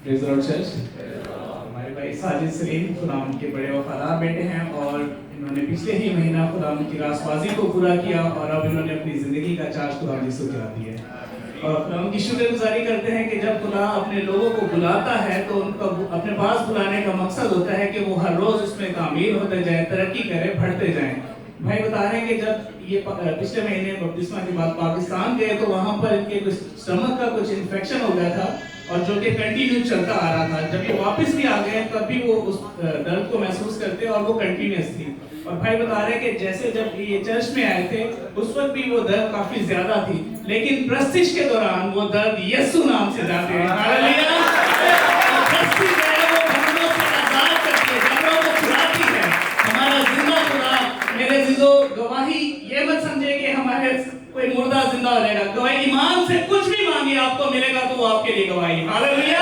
Praise the Lord church. हमारे भाई साजिद सलीम खुदावंद के बड़े वफादार बेटे हैं और इन्होंने पिछले ही महीना खुदावंद की रासबाजी को पूरा किया और अब इन्होंने अपनी ज़िंदगी का चार्ज खुदावंद यीशु के हाथ दिया है। और खुदावंद की शुक्रगुजारी करते हैं कि जब खुदा अपने लोगों को बुलाता है तो उनको अपने पास बुलाने का मकसद होता है कि वो हर रोज़ उसमें तामीर होते जाए, तरक्की करें, बढ़ते जाएं। भाई बता रहे हैं कि जब ये पिछले महीने बपतिस्मा के बाद पाकिस्तान गए तो वहाँ पर इनके कुछ स्टमक का कुछ इन्फेक्शन हो गया था और जो कि कंटिन्यू चलता आ रहा था। जब ये वापस भी आ गए तब भी वो उस दर्द को महसूस करते और वो कंटिन्यूस थी। और भाई बता रहे हैं कि जैसे जब ये चर्च में आए थे उस वक्त भी वो दर्द काफी ज्यादा थी, लेकिन प्रस्तिश के दौरान वो दर्द यीशु नाम से जाते हैं। हालेलुया। प्रस्तिश जो है वो बंधनों से आजाद करती है, जबरों को छुड़ाती है। हमारा जिंदा खुदा मेरे अजीजों गवाही ये मत समझे कि हमारे कोई मुर्दा जिंदा हो जाएगा। गवाही ईमान से कुछ भी मांगिए आपको मिलेगा, तो वो आपके लिए गवाही। हालेलुया।